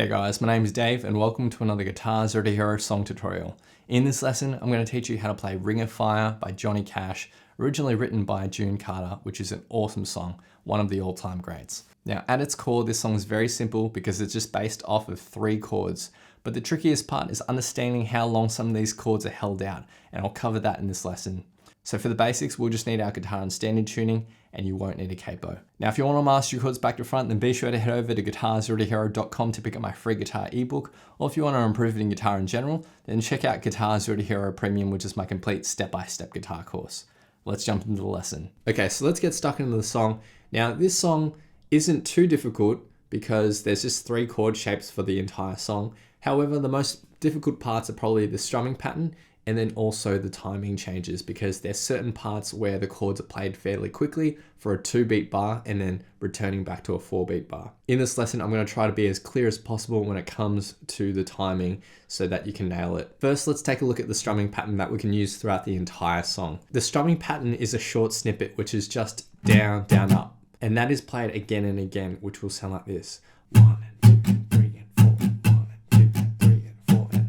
G'day guys, my name is Dave and welcome to another Guitar Zero to Hero song tutorial. In this lesson, I'm going to teach you how to play Ring of Fire by Johnny Cash, originally written by June Carter, which is an awesome song, one of the all-time greats. Now at its core, this song is very simple because it's just based off of 3 chords, but the trickiest part is understanding how long some of these chords are held out, and I'll cover that in this lesson. So for the basics, we'll just need our guitar in standard tuning and you won't need a capo. Now, if you want to master your chords back to front, then be sure to head over to guitarzerotohero.com to pick up my free guitar ebook. Or if you want to improve it in guitar in general, then check out Guitar Zero to Hero Premium, which is my complete step-by-step guitar course. Let's jump into the lesson. Okay, so let's get stuck into the song. Now, this song isn't too difficult because there's just 3 chord shapes for the entire song. However, the most difficult parts are probably the strumming pattern and then also the timing changes, because there's certain parts where the chords are played fairly quickly for a 2-beat bar and then returning back to a 4-beat bar. In this lesson, I'm going to try to be as clear as possible when it comes to the timing so that you can nail it. First, let's take a look at the strumming pattern that we can use throughout the entire song. The strumming pattern is a short snippet, which is just down, down, up. And that is played again and again, which will sound like this. 1 and 2 and 3 and 4 and 1 and 2 and 3 and 4 and...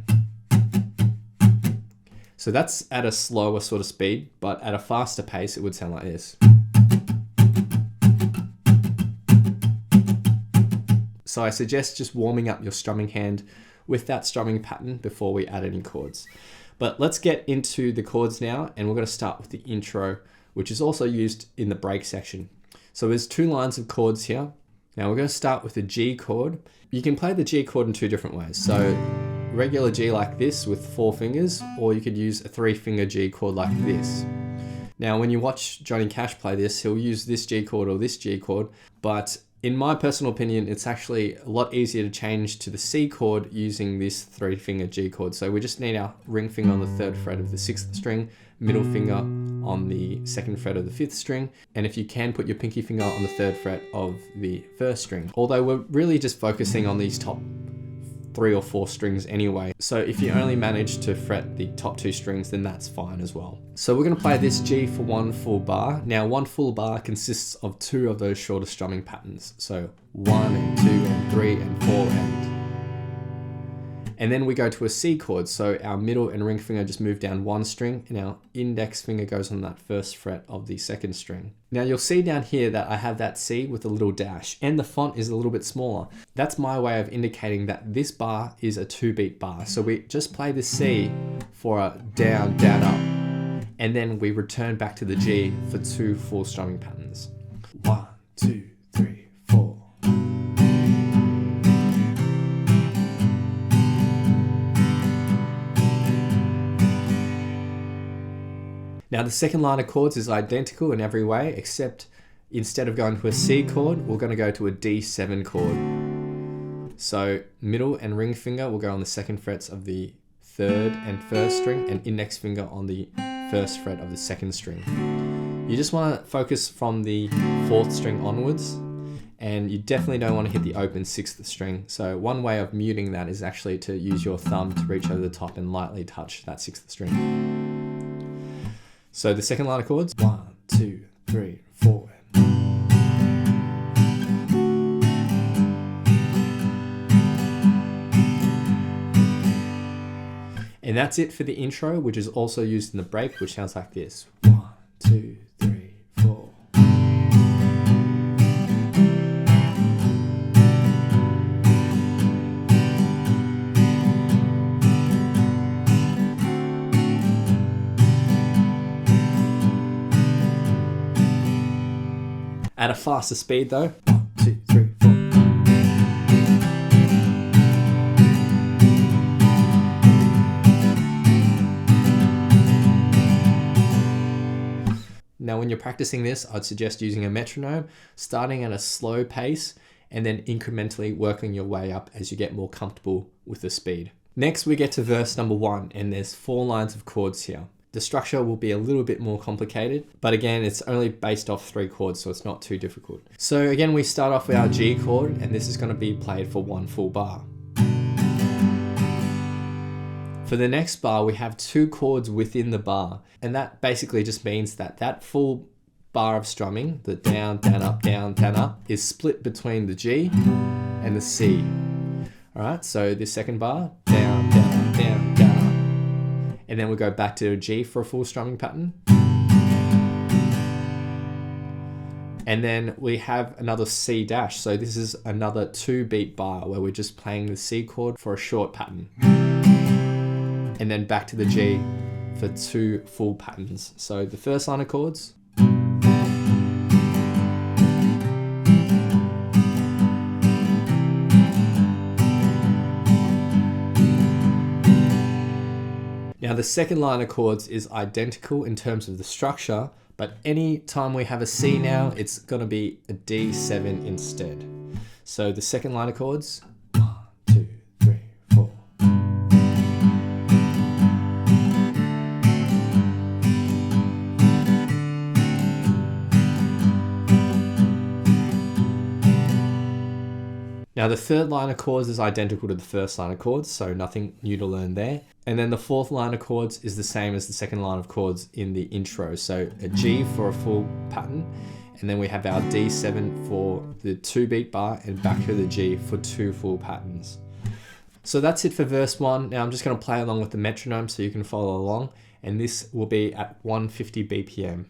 So that's at a slower sort of speed, but at a faster pace, it would sound like this. So I suggest just warming up your strumming hand with that strumming pattern before we add any chords. But let's get into the chords now, and we're going to start with the intro, which is also used in the break section. So there's 2 lines of chords here. Now we're going to start with the G chord. You can play the G chord in 2 different ways. So regular G like this with 4 fingers, or you could use a 3-finger G chord like this. Now when you watch Johnny Cash play this, he'll use this G chord or this G chord, but in my personal opinion, it's actually a lot easier to change to the C chord using this 3-finger G chord. So we just need our ring finger on the 3rd fret of the 6th string, middle finger on the 2nd fret of the 5th string, and if you can, put your pinky finger on the 3rd fret of the 1st string. Although we're really just focusing on these top 3 or 4 strings anyway. So if you only manage to fret the top 2 strings, then that's fine as well. So we're going to play this G for 1 full bar. Now 1 full bar consists of 2 of those shorter strumming patterns. So 1 and 2 and 3 and 4 and then we go to a C chord. So our middle and ring finger just move down 1 string and our index finger goes on that 1st fret of the 2nd string. Now you'll see down here that I have that C with a little dash and the font is a little bit smaller. That's my way of indicating that this bar is a 2-beat bar. So we just play the C for a down, down, up, and then we return back to the G for 2 full strumming patterns. 1, 2, 3, 4. Now the second line of chords is identical in every way, except instead of going to a C chord, we're going to go to a D7 chord. So middle and ring finger will go on the 2nd frets of the 3rd and 1st string, and index finger on the 1st fret of the 2nd string. You just want to focus from the 4th string onwards, and you definitely don't want to hit the open 6th string. So one way of muting that is actually to use your thumb to reach over the top and lightly touch that 6th string. So the second line of chords, 1, 2, 3, 4. And that's it for the intro, which is also used in the break, which sounds like this. 1, 2, 3, 4. At a faster speed though. 1, 2, 3, 4. Now when you're practicing this, I'd suggest using a metronome, starting at a slow pace and then incrementally working your way up as you get more comfortable with the speed. Next we get to verse number 1, and there's 4 lines of chords here. The structure will be a little bit more complicated, but again, it's only based off 3 chords, so it's not too difficult. So again, we start off with our G chord, and this is going to be played for 1 full bar. For the next bar, we have 2 chords within the bar, and that basically just means that that full bar of strumming, the down, down, up, is split between the G and the C. All right, so this second bar, down, down, down, down. And then we go back to a G for a full strumming pattern. And then we have another C dash. So this is another 2-beat bar where we're just playing the C chord for a short pattern. And then back to the G for 2 full patterns. So the first line of chords. Now the second line of chords is identical in terms of the structure, but any time we have a C now, it's gonna be a D7 instead. So the second line of chords, 1, 2, 3, 4. Now the third line of chords is identical to the first line of chords, so nothing new to learn there. And then the fourth line of chords is the same as the second line of chords in the intro. So a G for a full pattern, and then we have our D7 for the 2-beat bar and back to the G for 2 full patterns. So that's it for verse 1. Now I'm just going to play along with the metronome so you can follow along, and this will be at 150 BPM.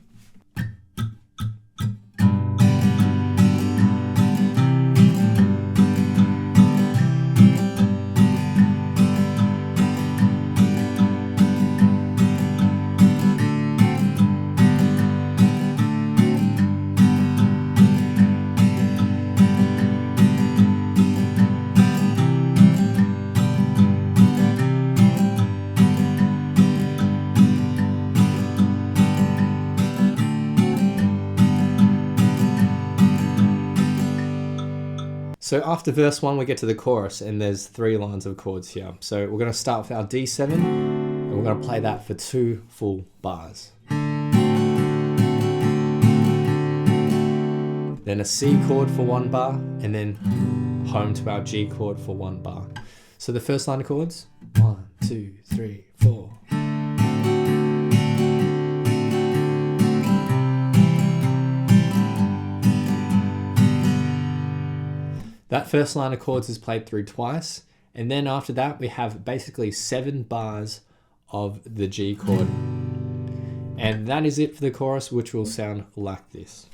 So after verse 1, we get to the chorus, and there's 3 lines of chords here. So we're going to start with our D7, and we're going to play that for 2 full bars. Then a C chord for 1 bar, and then home to our G chord for 1 bar. So the first line of chords, 1, 2, 3, 4. That first line of chords is played through twice, and then after that we have basically 7 bars of the G chord. And that is it for the chorus, which will sound like this.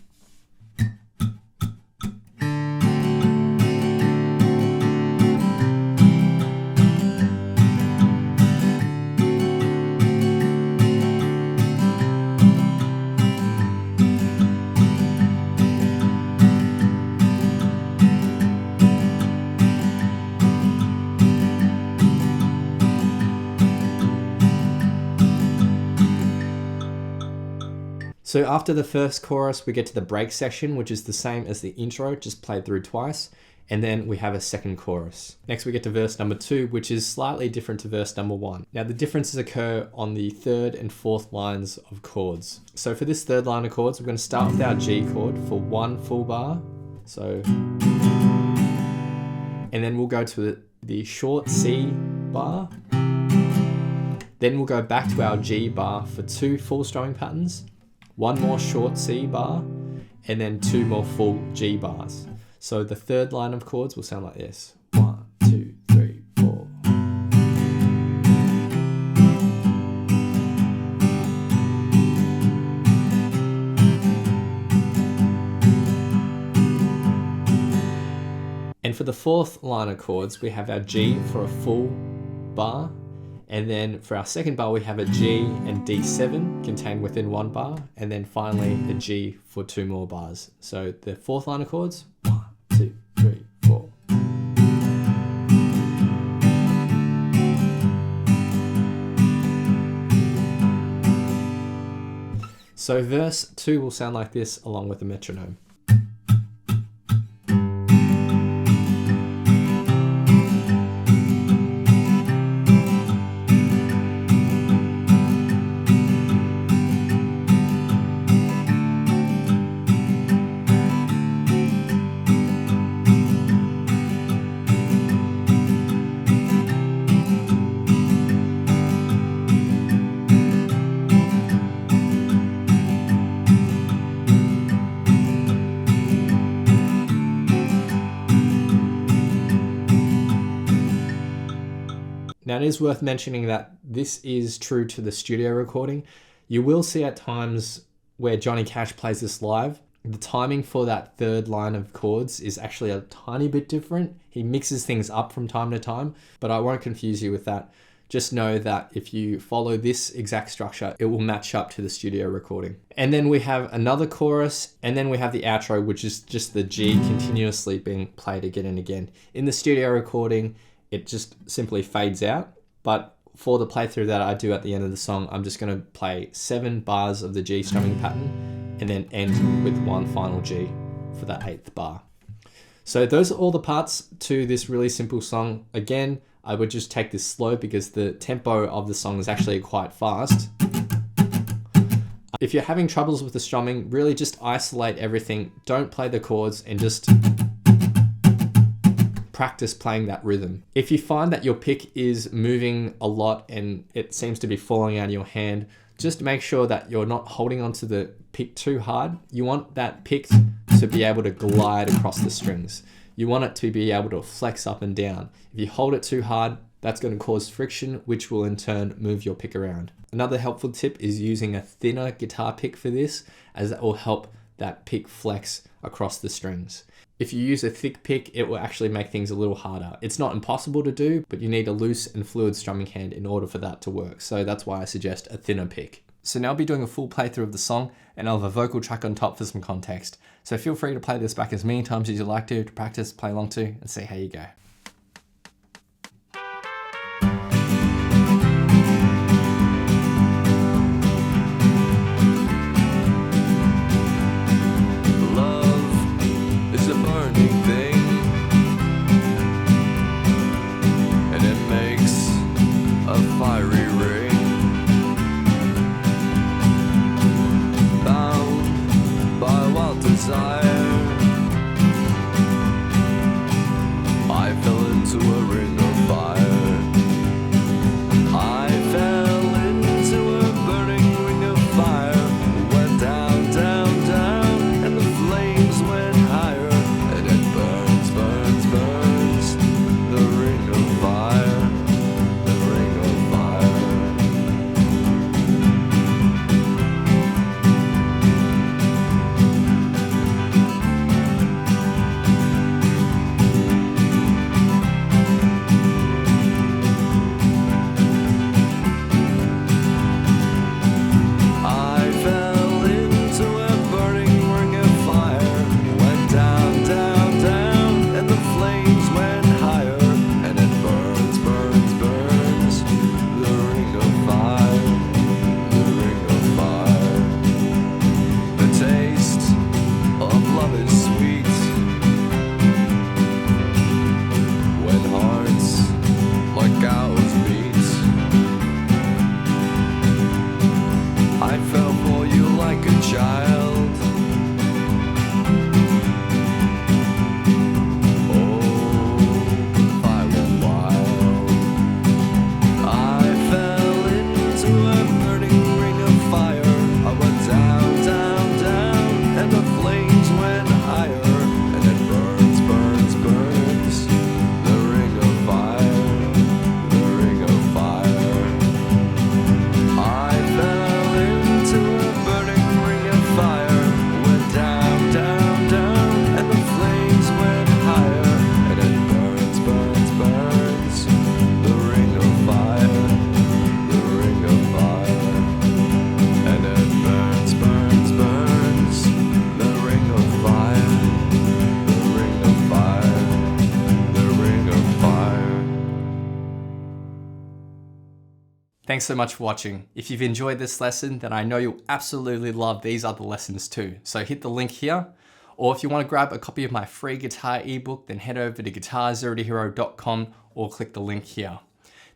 So after the first chorus, we get to the break section, which is the same as the intro, just played through twice. And then we have a second chorus. Next we get to verse number 2, which is slightly different to verse number 1. Now the differences occur on the 3rd and 4th lines of chords. So for this 3rd line of chords, we're going to start with our G chord for 1 full bar. So, and then we'll go to the short C bar. Then we'll go back to our G bar for 2 full strumming patterns. 1 more short C bar, and then 2 more full G bars. So the 3rd line of chords will sound like this. 1, 2, 3, 4. And for the 4th line of chords, we have our G for a full bar. And then for our second bar, we have a G and D7 contained within 1 bar. And then finally a G for 2 more bars. So the 4th line of chords, 1, 2, 3, 4. So verse 2 will sound like this along with the metronome. Now it is worth mentioning that this is true to the studio recording. You will see at times where Johnny Cash plays this live, the timing for that third line of chords is actually a tiny bit different. He mixes things up from time to time, but I won't confuse you with that. Just know that if you follow this exact structure, it will match up to the studio recording. And then we have another chorus, and then we have the outro, which is just the G continuously being played again and again. In the studio recording, it just simply fades out. But for the playthrough that I do at the end of the song, I'm just going to play 7 bars of the G strumming pattern and then end with one final G for that 8th bar. So those are all the parts to this really simple song. Again, I would just take this slow because the tempo of the song is actually quite fast. If you're having troubles with the strumming, really just isolate everything. Don't play the chords and just practice playing that rhythm. If you find that your pick is moving a lot and it seems to be falling out of your hand, just make sure that you're not holding onto the pick too hard. You want that pick to be able to glide across the strings. You want it to be able to flex up and down. If you hold it too hard, that's going to cause friction, which will in turn move your pick around. Another helpful tip is using a thinner guitar pick for this, as that will help that pick flex across the strings. If you use a thick pick, it will actually make things a little harder. It's not impossible to do, but you need a loose and fluid strumming hand in order for that to work. So that's why I suggest a thinner pick. So now I'll be doing a full playthrough of the song, and I'll have a vocal track on top for some context. So feel free to play this back as many times as you like to practice, play along to, and see how you go. Love is a burning thing, and it makes a fiery ring. Desire, I fell into a ring of fire. I fell into a burning ring of fire. Went down, down, down, and the flames went higher. And it burns, burns, burns. The ring of fire, the ring of fire. Thanks so much for watching. If you've enjoyed this lesson, then I know you'll absolutely love these other lessons too. So hit the link here, or if you want to grab a copy of my free guitar ebook, then head over to guitarzerotohero.com or click the link here.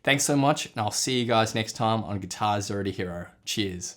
Thanks so much, and I'll see you guys next time on Guitar Zero to Hero. Cheers.